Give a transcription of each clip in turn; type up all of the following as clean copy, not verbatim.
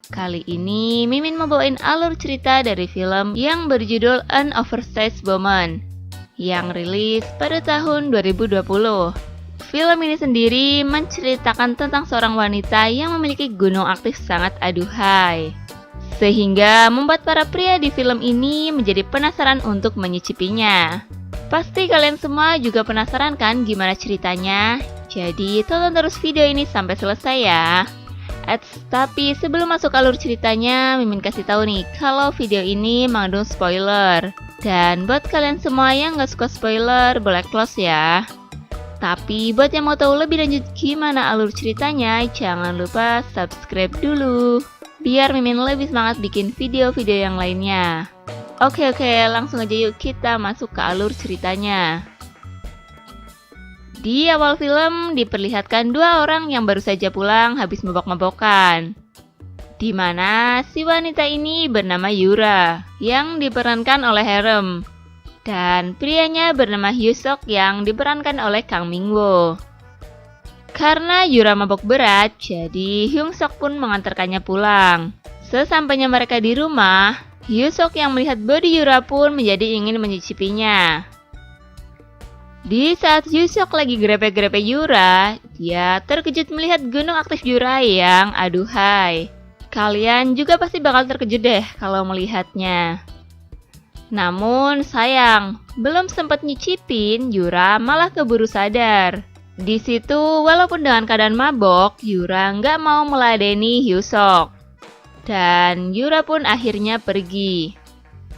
Kali ini Mimin mau bawain alur cerita dari film yang berjudul An Oversized Woman yang rilis pada tahun 2020. Film ini sendiri menceritakan tentang seorang wanita yang memiliki gunung aktif sangat aduhai, sehingga membuat para pria di film ini menjadi penasaran untuk menyicipinya. Pasti kalian semua juga penasaran kan gimana ceritanya? Jadi tonton terus video ini sampai selesai ya. Tapi sebelum masuk alur ceritanya, Mimin kasih tahu nih kalau video ini mengandung spoiler. Dan buat kalian semua yang gak suka spoiler, boleh close ya. Tapi buat yang mau tahu lebih lanjut gimana alur ceritanya, jangan lupa subscribe dulu, biar Mimin lebih semangat bikin video-video yang lainnya. Oke, langsung aja yuk kita masuk ke alur ceritanya. Di awal film diperlihatkan dua orang yang baru saja pulang habis mabok-mabokan, di mana si wanita ini bernama Yura yang diperankan oleh Harem, dan prianya bernama Hyusok yang diperankan oleh Kang Mingwo. Karena Yura mabok berat, jadi Hyungsok pun mengantarkannya pulang. Sesampainya mereka di rumah, Hyusok yang melihat body Yura pun menjadi ingin menyicipinya. Di saat Hyusok lagi grepe-grepe Yura, dia terkejut melihat gunung aktif Yura yang aduhai. Kalian juga pasti bakal terkejut deh kalau melihatnya. Namun sayang, belum sempat nyicipin, Yura malah keburu sadar. Di situ, walaupun dengan keadaan mabok, Yura nggak mau meladeni Hyusok. Dan Yura pun akhirnya pergi.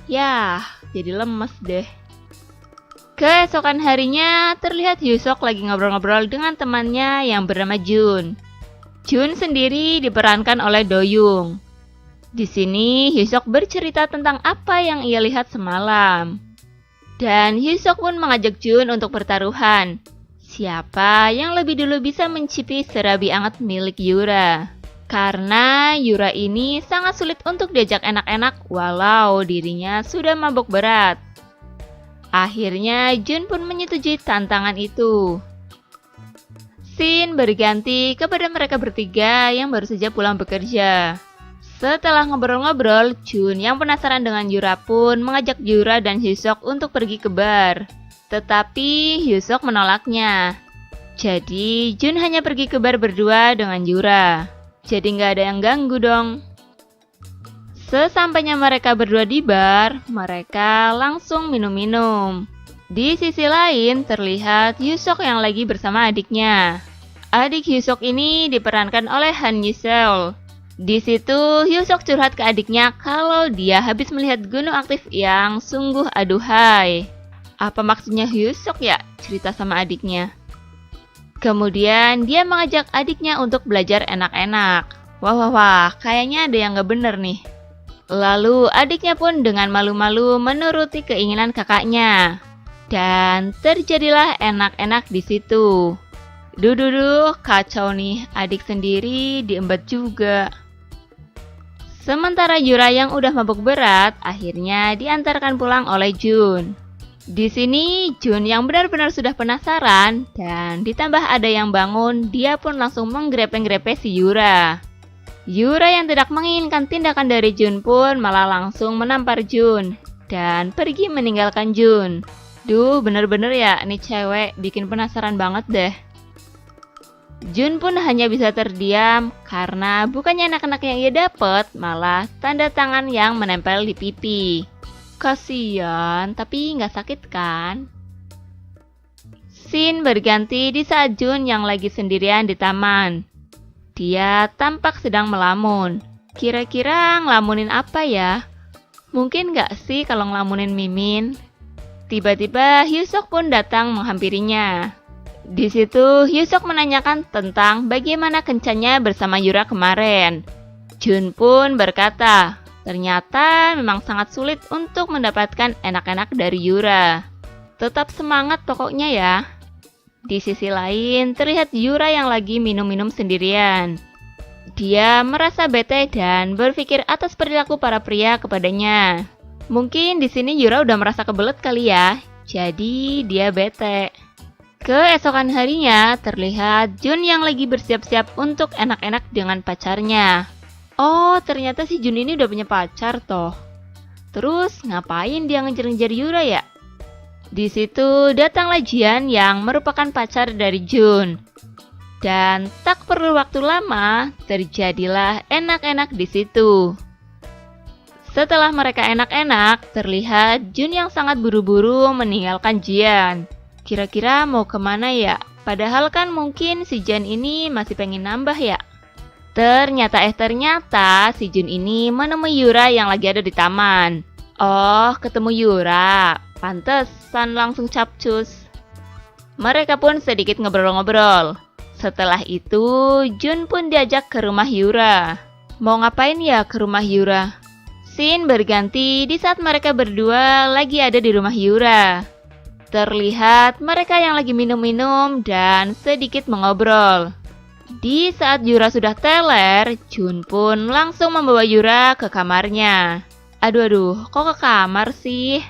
Yah, jadi lemes deh. Keesokan harinya, terlihat Hyusok lagi ngobrol-ngobrol dengan temannya yang bernama Jun. Jun sendiri diperankan oleh Do Young. Di sini, Hyusok bercerita tentang apa yang ia lihat semalam. Dan Hyusok pun mengajak Jun untuk pertaruhan. Siapa yang lebih dulu bisa mencicipi serabi anget milik Yura. Karena Yura ini sangat sulit untuk diajak enak-enak walau dirinya sudah mabok berat. Akhirnya Jun pun menyetujui tantangan itu. Scene berganti kepada mereka bertiga yang baru saja pulang bekerja. Setelah ngobrol-ngobrol, Jun yang penasaran dengan Yura pun mengajak Yura dan Hyusok untuk pergi ke bar. Tetapi Hyusok menolaknya. Jadi Jun hanya pergi ke bar berdua dengan Yura. Jadi nggak ada yang ganggu dong. Sesampainya mereka berdua di bar, mereka langsung minum-minum. Di sisi lain terlihat Hyusok yang lagi bersama adiknya. Adik Hyusok ini diperankan oleh Han Yusel. Di situ Hyusok curhat ke adiknya kalau dia habis melihat gunung aktif yang sungguh aduhai. Apa maksudnya Hyusok ya cerita sama adiknya? Kemudian dia mengajak adiknya untuk belajar enak-enak. Wah, kayaknya ada yang gak bener nih. Lalu adiknya pun dengan malu-malu menuruti keinginan kakaknya. Dan terjadilah enak-enak di situ. Duh, kacau nih, adik sendiri diembat juga. Sementara Yura yang udah mabuk berat, akhirnya diantarkan pulang oleh Jun. Di sini Jun yang benar-benar sudah penasaran dan ditambah ada yang bangun, dia pun langsung menggrepe-grepe si Yura. Yura yang tidak menginginkan tindakan dari Jun pun malah langsung menampar Jun dan pergi meninggalkan Jun. Duh, bener-bener ya, nih cewek bikin penasaran banget deh. Jun pun hanya bisa terdiam karena bukannya anak-anak yang ia dapat, malah tanda tangan yang menempel di pipi. Kasian, tapi nggak sakit kan? Scene berganti di saat Jun yang lagi sendirian di taman. Dia tampak sedang melamun. Kira-kira ngelamunin apa ya? Mungkin nggak sih kalau ngelamunin Mimin? Tiba-tiba Hyusok pun datang menghampirinya. Di situ Hyusok menanyakan tentang bagaimana kencannya bersama Yura kemarin. Jun pun berkata, ternyata memang sangat sulit untuk mendapatkan enak-enak dari Yura. Tetap semangat pokoknya ya. Di sisi lain terlihat Yura yang lagi minum-minum sendirian. Dia merasa bete dan berpikir atas perilaku para pria kepadanya. Mungkin di sini Yura udah merasa kebelet kali ya. Jadi dia bete. Keesokan harinya terlihat Jun yang lagi bersiap-siap untuk enak-enak dengan pacarnya. Oh, ternyata si Jun ini udah punya pacar toh. Terus ngapain dia ngejar-ngejar Yura ya? Di situ datanglah Jian yang merupakan pacar dari Jun. Dan tak perlu waktu lama, terjadilah enak-enak di situ. Setelah mereka enak-enak, terlihat Jun yang sangat buru-buru meninggalkan Jian. Kira-kira mau kemana ya? Padahal kan mungkin si Jian ini masih pengen nambah ya. Ternyata si Jun ini menemui Yura yang lagi ada di taman. Oh, ketemu Yura. Pantesan langsung capcus. Mereka pun sedikit ngobrol-ngobrol. Setelah itu, Jun pun diajak ke rumah Yura. Mau ngapain ya ke rumah Yura? Scene berganti di saat mereka berdua lagi ada di rumah Yura. Terlihat mereka yang lagi minum-minum dan sedikit mengobrol. Di saat Yura sudah teler, Jun pun langsung membawa Yura ke kamarnya. Aduh, kok ke kamar sih?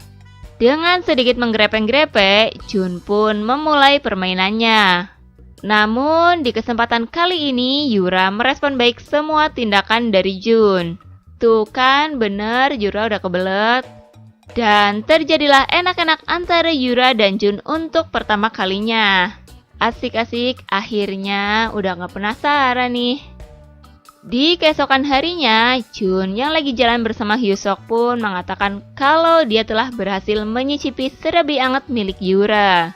Dengan sedikit menggrepeng-grepek, Jun pun memulai permainannya. Namun, di kesempatan kali ini, Yura merespon baik semua tindakan dari Jun. Tuh kan, bener Yura udah kebelet. Dan terjadilah enak-enak antara Yura dan Jun untuk pertama kalinya. Asik-asik, akhirnya udah gak penasaran nih. Di keesokan harinya, Jun yang lagi jalan bersama Hyusok pun mengatakan kalau dia telah berhasil menyicipi serabi anget milik Yura.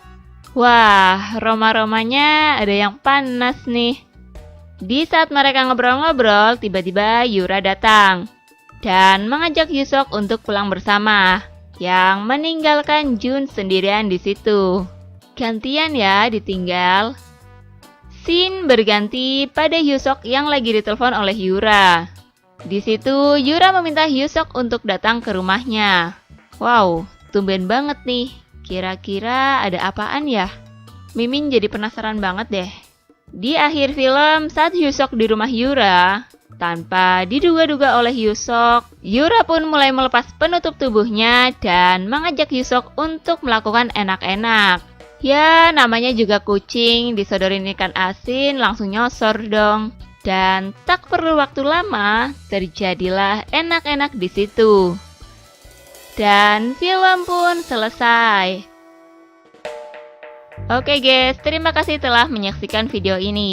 Wah, aroma-aromanya ada yang panas nih. Di saat mereka ngobrol-ngobrol, tiba-tiba Yura datang dan mengajak Hyusok untuk pulang bersama, yang meninggalkan Jun sendirian di situ. Gantian ya ditinggal. Scene berganti pada Hyusok yang lagi ditelepon oleh Yura. Di situ Yura meminta Hyusok untuk datang ke rumahnya. Wow, tumben banget nih. Kira-kira ada apaan ya? Mimin jadi penasaran banget deh. Di akhir film saat Hyusok di rumah Yura, tanpa diduga-duga oleh Hyusok, Yura pun mulai melepas penutup tubuhnya dan mengajak Hyusok untuk melakukan enak-enak. Ya, namanya juga kucing, disodorin ikan asin, langsung nyosor dong. Dan tak perlu waktu lama, terjadilah enak-enak di situ. Dan film pun selesai. Oke guys, terima kasih telah menyaksikan video ini.